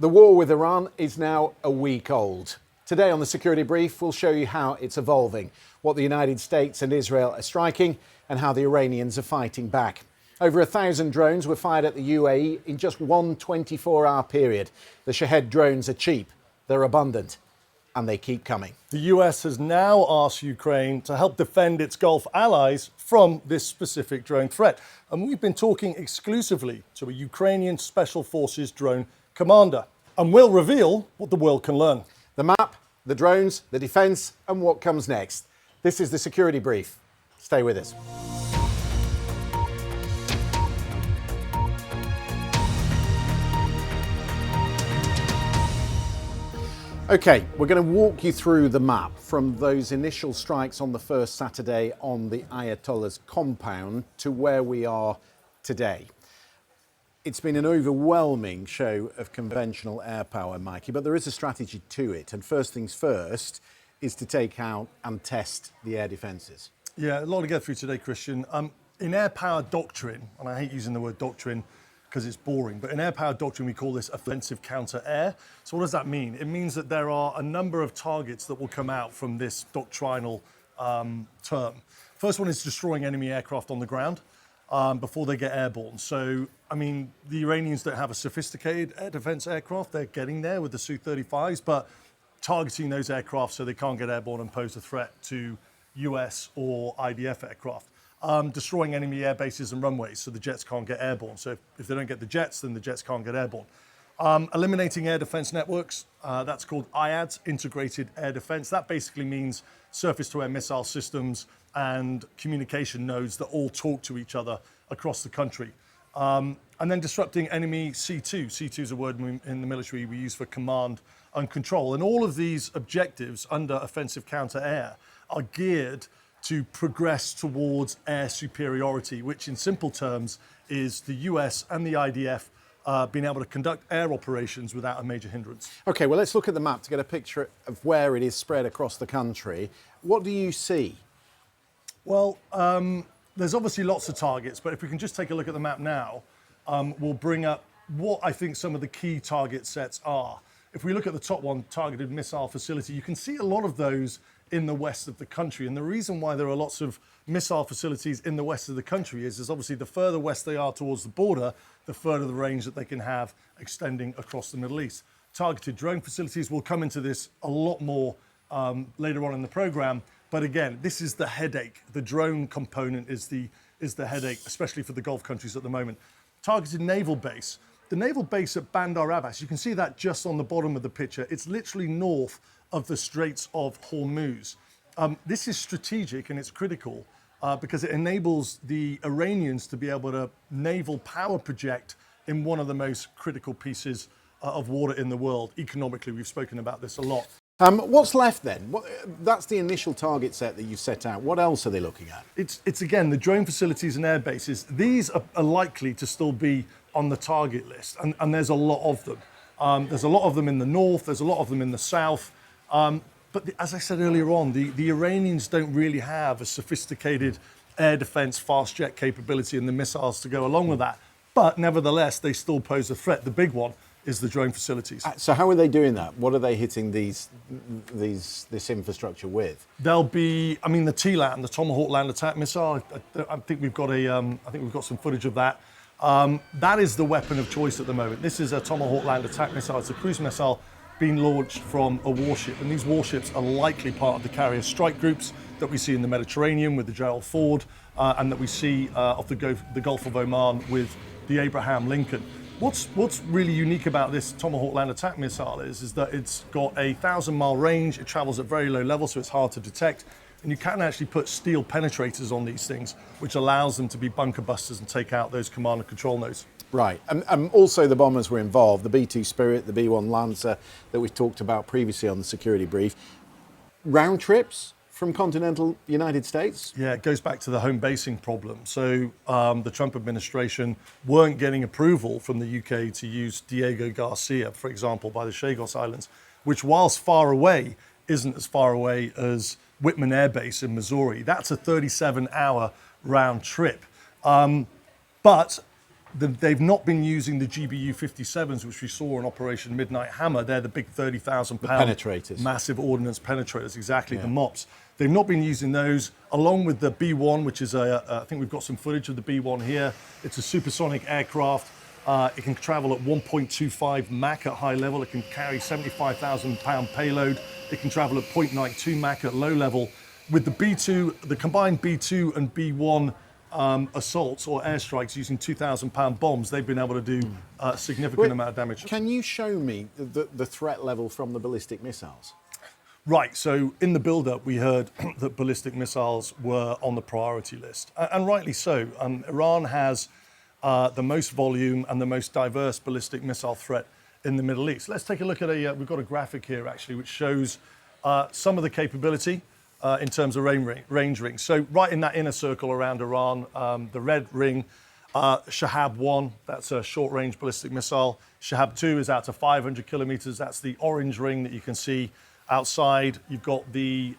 The war with Iran is now a week old. Today on the Security Brief, we'll show you how it's evolving, what the United States and Israel are striking, and how the Iranians are fighting back. Over 1,000 drones were fired at the UAE in just one 24-hour period. The Shahed drones are cheap, they're abundant, and they keep coming. The US has now asked Ukraine to help defend its Gulf allies from this specific drone threat. And we've been talking exclusively to a Ukrainian Special Forces drone commander. And we'll reveal what the world can learn. The map, the drones, the defence, and what comes next. This is the Security Brief. Stay with us. OK, we're going to walk you through the map from those initial strikes on the first Saturday on the Ayatollah's compound to where we are today. It's been an overwhelming show of conventional air power, Mikey, but there is a strategy to it. And first things first is to take out and test the air defences. Yeah, a lot to get through today, Christian. In air power doctrine, and I hate using the word doctrine because it's boring, but in air power doctrine, we call this offensive counter-air. So what does that mean? It means that there are a number of targets that will come out from this doctrinal term. First one is destroying enemy aircraft on the ground before they get airborne. So, I mean, the Iranians don't have a sophisticated air defense aircraft. They're getting there with the Su-35s, but targeting those aircraft so they can't get airborne and pose a threat to US or IDF aircraft. Destroying enemy air bases and runways so the jets can't get airborne. So if they don't get the jets, then the jets can't get airborne. Eliminating air defense networks, that's called IADS, Integrated Air Defense. That basically means surface-to-air missile systems and communication nodes that all talk to each other across the country. And then disrupting enemy C2. C2 is a word in the military we use for command and control. And all of these objectives under offensive counter-air are geared to progress towards air superiority, which in simple terms is the US and the IDF being able to conduct air operations without a major hindrance. OK, well, let's look at the map to get a picture of where it is spread across the country. What do you see? Well, there's obviously lots of targets, but if we can just take a look at the map now, we'll bring up what I think some of the key target sets are. If we look at the top one, targeted missile facility, you can see a lot of those in the west of the country. And the reason why there are lots of missile facilities in the west of the country is obviously the further west they are towards the border, the further the range that they can have extending across the Middle East. Targeted drone facilities, will come into this a lot more later on in the program. But again, this is the headache. The drone component is the headache, especially for the Gulf countries at the moment. Targeted naval base. The naval base at Bandar Abbas, you can see that just on the bottom of the picture. It's literally north of the Straits of Hormuz. This is strategic and it's critical because it enables the Iranians to be able to naval power project in one of the most critical pieces of water in the world. Economically, we've spoken about this a lot. What's left then? That's the initial target set that you set out. What else are they looking at? It's again, the drone facilities and air bases. These are likely to still be on the target list, and there's a lot of them. There's a lot of them in the north, there's a lot of them in the south. But as I said earlier on, the Iranians don't really have a sophisticated air defense fast jet capability and the missiles to go along with that. But nevertheless, they still pose a threat. The big one is the drone facilities. So how are they doing that? What are they hitting this infrastructure with? There'll be, I mean, the TLAM, the Tomahawk Land Attack Missile. I think we've got some footage of that. That is the weapon of choice at the moment. This is a Tomahawk Land Attack Missile. It's a cruise missile being launched from a warship, and these warships are likely part of the carrier strike groups that we see in the Mediterranean with the Gerald Ford, and that we see off the Gulf of Oman with the Abraham Lincoln. What's really unique about this Tomahawk Land Attack Missile is that it's got a 1,000-mile range, it travels at very low level, so it's hard to detect, and you can actually put steel penetrators on these things, which allows them to be bunker busters and take out those command and control nodes. Right, and also the bombers were involved, the B-2 Spirit, the B-1 Lancer that we talked about previously on the Security Brief. Round trips from continental United States? Yeah, it goes back to the home basing problem. So the Trump administration weren't getting approval from the UK to use Diego Garcia, for example, by the Chagos Islands, which whilst far away, isn't as far away as Whitman Air Base in Missouri. That's a 37-hour round trip. But they've not been using the GBU 57s, which we saw in Operation Midnight Hammer. They're the big 30,000 pound penetrators. Massive ordnance penetrators, exactly, the MOPs. They've not been using those, along with the B1, which is I think we've got some footage of the B1 here. It's a supersonic aircraft. It can travel at 1.25 Mach at high level. It can carry 75,000 pound payload. It can travel at 0.92 Mach at low level. With the B2, the combined B2 and B1 assaults or airstrikes using 2,000 pound bombs, they've been able to do a significant amount of damage. Can you show me the threat level from the ballistic missiles? Right, so in the build-up, we heard that ballistic missiles were on the priority list, and rightly so. Iran has the most volume and the most diverse ballistic missile threat in the Middle East. Let's take a look at we've got a graphic here actually, which shows some of the capability in terms of range rings. So right in that inner circle around Iran, the red ring, Shahed 1, that's a short-range ballistic missile. Shahed 2 is out to 500 kilometers. That's the orange ring that you can see outside. You've got the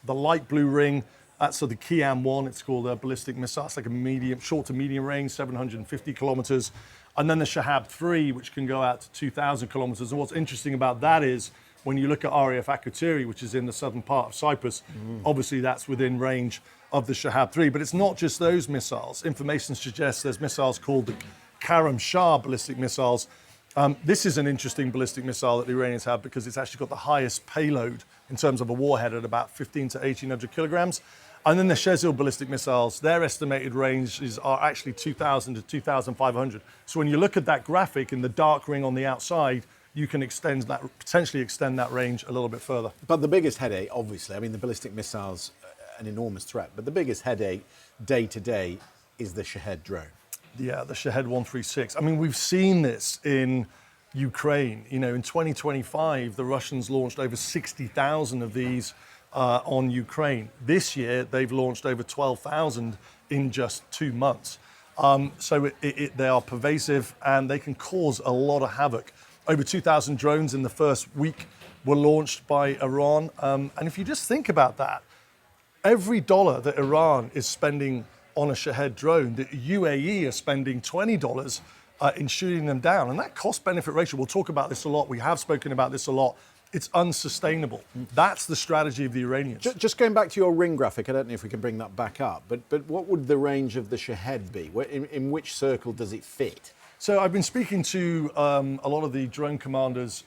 light blue ring. That's the Kiam 1. It's called a ballistic missile. It's like a short to medium range, 750 kilometers. And then the Shahed 3, which can go out to 2,000 kilometers. And what's interesting about that is when you look at RAF Akrotiri, which is in the southern part of Cyprus, obviously that's within range of the Shahed 3. But it's not just those missiles. Information suggests there's missiles called the Karam Shah ballistic missiles. This is an interesting ballistic missile that the Iranians have because it's actually got the highest payload in terms of a warhead at about 15 to 1,800 kilograms. And then the Shezil ballistic missiles, their estimated ranges are actually 2,000 to 2,500. So when you look at that graphic in the dark ring on the outside, you can potentially extend that range a little bit further. But the biggest headache, obviously, I mean, the ballistic missiles, an enormous threat, but the biggest headache day to day is the Shahed drone. Yeah, the Shahed 136. I mean, we've seen this in Ukraine. You know, in 2025, the Russians launched over 60,000 of these on Ukraine. This year, they've launched over 12,000 in just 2 months. So they are pervasive and they can cause a lot of havoc. Over 2,000 drones in the first week were launched by Iran. And if you just think about that, every dollar that Iran is spending on a Shahed drone, the UAE is spending $20 in shooting them down. And that cost-benefit ratio, we'll talk about this a lot, we have spoken about this a lot, it's unsustainable. That's the strategy of the Iranians. Just going back to your ring graphic, I don't know if we can bring that back up, but what would the range of the Shahed be? In which circle does it fit? So I've been speaking to a lot of the drone commanders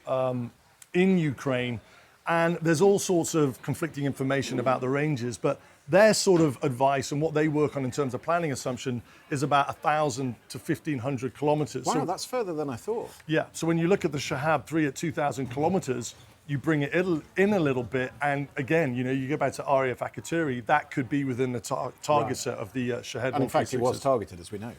in Ukraine, and there's all sorts of conflicting information about the ranges, but their sort of advice and what they work on in terms of planning assumption is about 1,000 to 1,500 kilometers. Wow, so, that's further than I thought. Yeah, so when you look at the Shahed 3 at 2,000 kilometers, you bring it in a little bit, and again, you know, you go back to RAF Akrotiri, that could be within the target set of the Shahed. And in fact, it was targeted, as we know.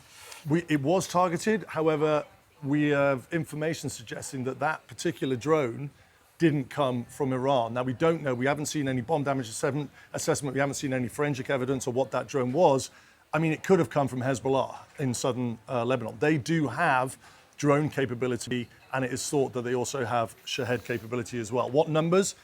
It was targeted. However, we have information suggesting that that particular drone didn't come from Iran. Now, we don't know. We haven't seen any bomb damage assessment. We haven't seen any forensic evidence of what that drone was. I mean, it could have come from Hezbollah in southern Lebanon. They do have drone capability, and it is thought that they also have Shahed capability as well. What numbers?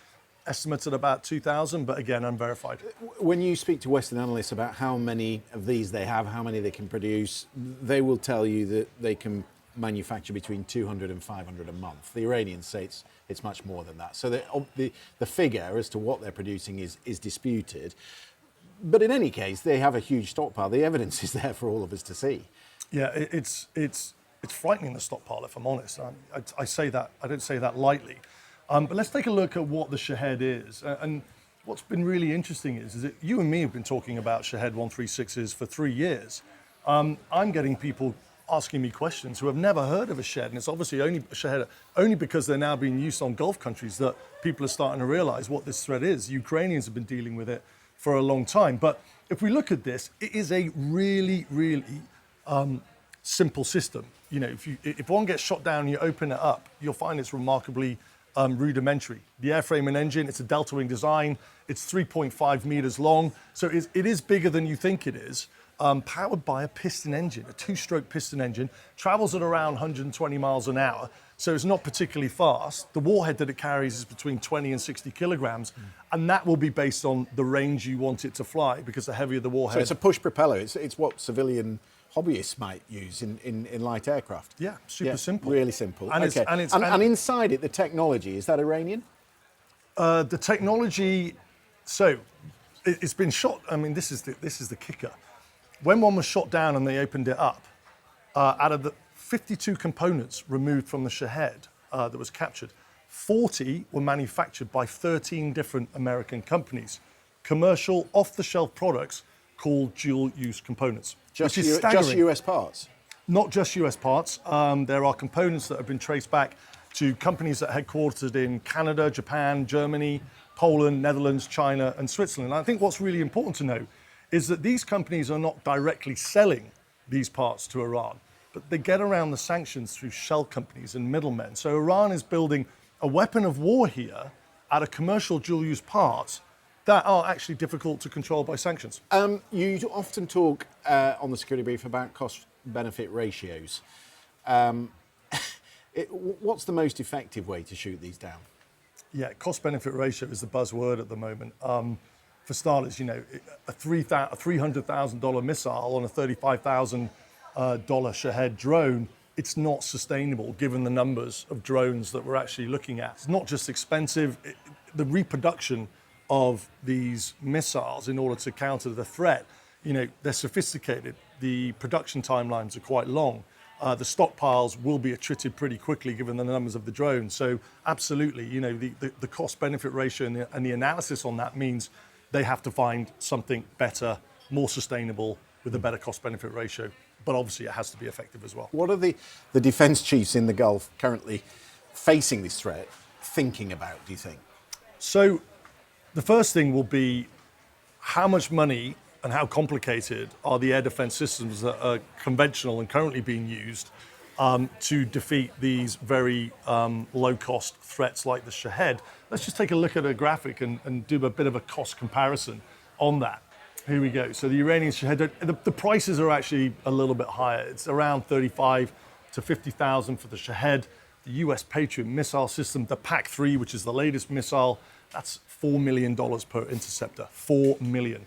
Estimates at about 2,000, but again, unverified. When you speak to Western analysts about how many of these they have, how many they can produce, they will tell you that they can manufacture between 200 and 500 a month. The Iranians say it's much more than that. So the figure as to what they're producing is disputed. But in any case, they have a huge stockpile. The evidence is there for all of us to see. Yeah, it's frightening, the stockpile, if I'm honest. I say that, I don't say that lightly. But let's take a look at what the Shahed is. And what's been really interesting is that you and me have been talking about Shahed 136s for 3 years. I'm getting people asking me questions who have never heard of a Shahed, and it's obviously only because they're now being used on Gulf countries that people are starting to realize what this threat is. Ukrainians have been dealing with it for a long time. But if we look at this, it is a really, really simple system. You know, if one gets shot down and you open it up, you'll find it's remarkably rudimentary. The airframe and engine, it's a delta wing design. It's 3.5 meters long. So it is bigger than you think it is. Powered by a piston engine, a two-stroke piston engine, travels at around 120 miles an hour. So it's not particularly fast. The warhead that it carries is between 20 and 60 kilograms. And that will be based on the range you want it to fly, because the heavier the warhead. So it's a push propeller. It's what civilian hobbyists might use in light aircraft. Yeah, super simple. Really simple. And okay. And inside it, the technology, is that Iranian? The technology, so it's been shot. I mean, this is the kicker. When one was shot down and they opened it up, out of the 52 components removed from the Shahed that was captured, 40 were manufactured by 13 different American companies, commercial, off-the-shelf products called dual-use components. Just which is staggering. Just US parts? Not just US parts. There are components that have been traced back to companies that are headquartered in Canada, Japan, Germany, Poland, Netherlands, China, and Switzerland. And I think what's really important to know is that these companies are not directly selling these parts to Iran, but they get around the sanctions through shell companies and middlemen. So Iran is building a weapon of war here out of commercial dual-use parts that are actually difficult to control by sanctions. You often talk on the security brief about cost-benefit ratios. What's the most effective way to shoot these down? Yeah, cost-benefit ratio is the buzzword at the moment. For starters, you know, a $300,000 missile on a $35,000 Shahed drone, it's not sustainable given the numbers of drones that we're actually looking at. It's not just expensive, the reproduction of these missiles in order to counter the threat, you know, they're sophisticated. The production timelines are quite long. The stockpiles will be attrited pretty quickly given the numbers of the drones. So absolutely, you know, the cost-benefit ratio and the analysis on that means they have to find something better, more sustainable with a better cost-benefit ratio. But obviously it has to be effective as well. What are the defence chiefs in the Gulf currently facing this threat thinking about, do you think? So the first thing will be how much money and how complicated are the air defence systems that are conventional and currently being used to defeat these very low-cost threats like the Shahed. Let's just take a look at a graphic and do a bit of a cost comparison on that. Here we go. So the Iranian Shahed, the prices are actually a little bit higher. It's around 35 to 50,000 for the Shahed. The US Patriot missile system, the PAC-3, which is the latest missile, that's $4 million per interceptor, $4 million.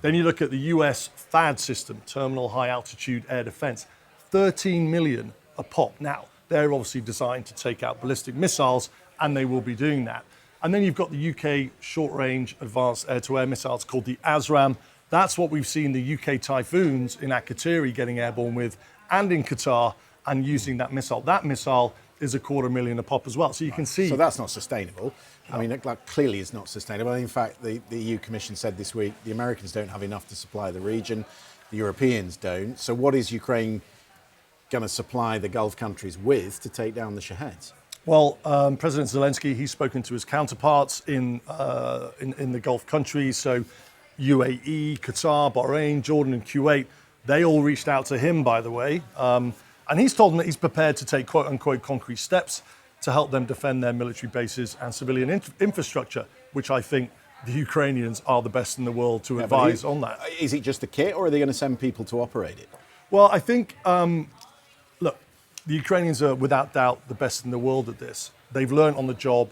Then you look at the US THAAD system, Terminal High Altitude Air Defense, 13 million a pop. Now, they're obviously designed to take out ballistic missiles, and they will be doing that. And then you've got the UK short-range advanced air-to-air missiles called the ASRAAM. That's what we've seen the UK Typhoons in Akrotiri getting airborne with, and in Qatar, and using that missile. That missile is $250,000 a pop as well. So you can see. So that's not sustainable. I mean, like, clearly it's not sustainable. In fact, the EU Commission said this week the Americans don't have enough to supply the region, the Europeans don't. So what is Ukraine going to supply the Gulf countries with to take down the Shaheds? Well, President Zelensky, he's spoken to his counterparts in the Gulf countries. So UAE, Qatar, Bahrain, Jordan, and Kuwait, they all reached out to him, by the way. And he's told them that he's prepared to take quote-unquote concrete steps to help them defend their military bases and civilian infrastructure, which I think the Ukrainians are the best in the world to advise on that. Is it just a kit, or are they going to send people to operate it? Well, I think, look, the Ukrainians are without doubt the best in the world at this. They've learned on the job,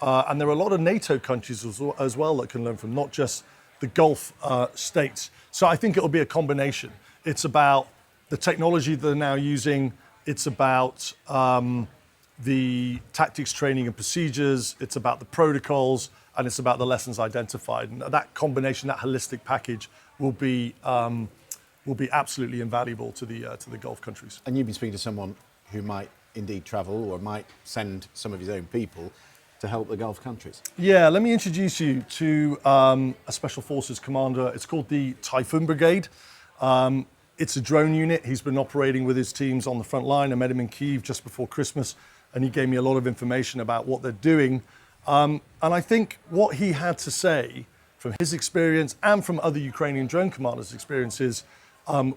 and there are a lot of NATO countries as well that can learn from, not just the Gulf states. So I think it'll be a combination. It's about the technology that they're now using. It's about the tactics, training, and procedures. It's about the protocols, and it's about the lessons identified. And that combination, that holistic package, will be absolutely invaluable to the Gulf countries. And you've been speaking to someone who might indeed travel or might send some of his own people to help the Gulf countries. Yeah, let me introduce you to a Special Forces commander. It's called the Typhoon Brigade. It's a drone unit. He's been operating with his teams on the front line. I met him in Kyiv just before Christmas, and he gave me a lot of information about what they're doing. And I think what he had to say from his experience and from other Ukrainian drone commanders' experiences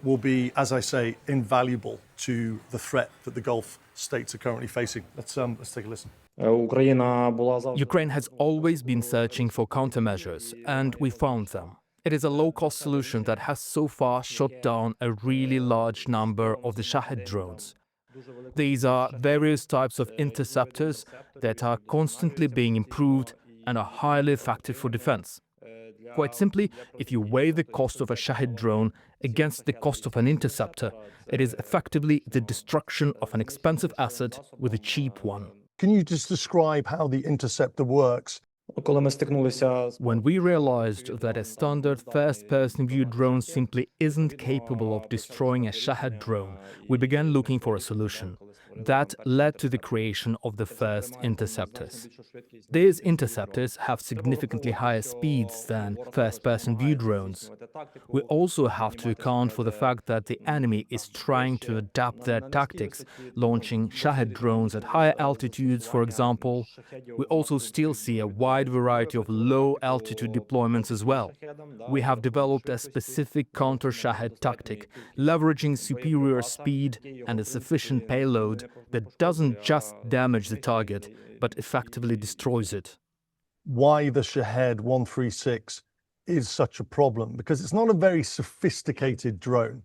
will be, as I say, invaluable to the threat that the Gulf states are currently facing. Let's take a listen. Ukraine has always been searching for countermeasures, and we found them. It is a low-cost solution that has so far shot down a really large number of the Shahed drones. These are various types of interceptors that are constantly being improved and are highly effective for defense. Quite simply, if you weigh the cost of a Shahed drone against the cost of an interceptor, it is effectively the destruction of an expensive asset with a cheap one. Can you just describe how the Interceptor works? When we realized that a standard first-person view drone simply isn't capable of destroying a Shahed drone, we began looking for a solution. That led to the creation of the first interceptors. These interceptors have significantly higher speeds than first-person view drones. We also have to account for the fact that the enemy is trying to adapt their tactics, launching Shahed drones at higher altitudes, for example. We also still see a wide variety of low-altitude deployments as well. We have developed a specific counter-Shahed tactic, leveraging superior speed and a sufficient payload that doesn't just damage the target, but effectively destroys it. Why the Shahed 136 is such a problem? Because it's not a very sophisticated drone.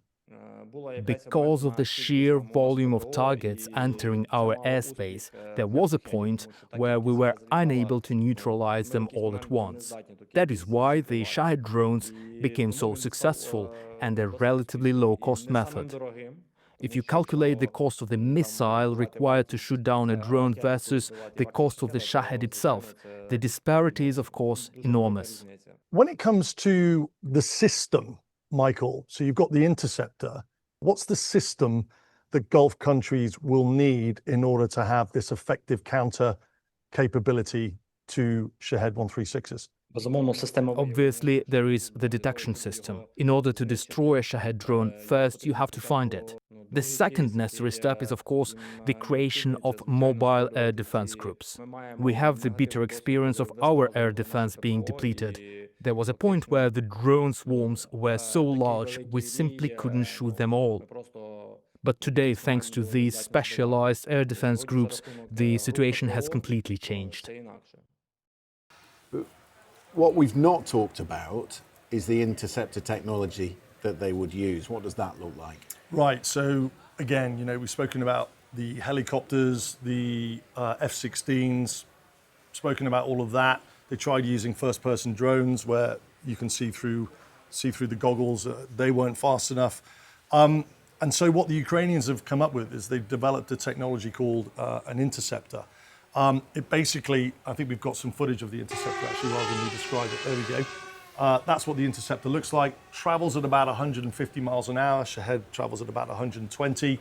Because of the sheer volume of targets entering our airspace, there was a point where we were unable to neutralize them all at once. That is why the Shahed drones became so successful and a relatively low-cost method. If you calculate the cost of the missile required to shoot down a drone versus the cost of the Shahed itself, the disparity is, of course, enormous. When it comes to the system, Michael, so you've got the Interceptor, what's the system that Gulf countries will need in order to have this effective counter capability to Shahed 136s? Obviously, there is the detection system. In order to destroy a Shahed drone, first you have to find it. The second necessary step is, of course, the creation of mobile air defense groups. We have the bitter experience of our air defense being depleted. There was a point where the drone swarms were so large we simply couldn't shoot them all. But today, thanks to these specialized air defense groups, the situation has completely changed. What we've not talked about is the interceptor technology that they would use. What does that look like? Right, so again, we've spoken about the helicopters, the F-16s, spoken about all of that. They tried using first-person drones where you can see through the goggles. They weren't fast enough. And so what the Ukrainians have come up with is they've developed a technology called an interceptor. It basically, I think we've got some footage of the Interceptor actually rather than me describe it. There we go. That's what the Interceptor looks like. Travels at about 150 miles an hour. Shahed travels at about 120.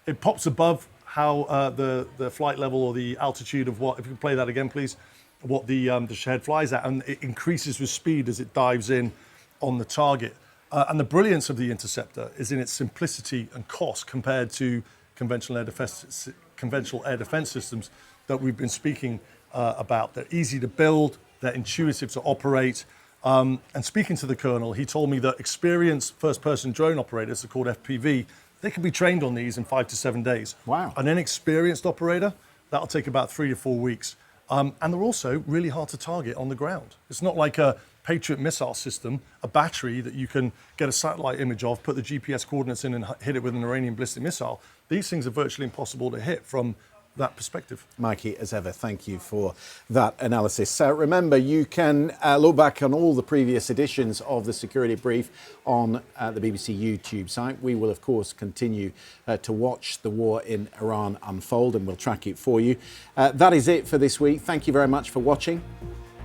It pops above how the flight level or the altitude of what, if you can play that again, please, what the Shahed flies at, and it increases with speed as it dives in on the target. And the brilliance of the Interceptor is in its simplicity and cost compared to conventional air defense systems that we've been speaking about. They're easy to build, they're intuitive to operate. And speaking to the Colonel, he told me that experienced first-person drone operators, they're called FPV, they can be trained on these in 5 to 7 days. Wow. An inexperienced operator, that'll take about 3 to 4 weeks. And they're also really hard to target on the ground. It's not like a Patriot missile system, a battery that you can get a satellite image of, put the GPS coordinates in and hit it with an Iranian ballistic missile. These things are virtually impossible to hit from that perspective. Mikey, as ever, thank you for that analysis. So remember, you can look back on all the previous editions of the Security Brief on the BBC YouTube site. We will, of course, continue to watch the war in Iran unfold, and we'll track it for you. That is it for this week. Thank you very much for watching.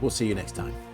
We'll see you next time.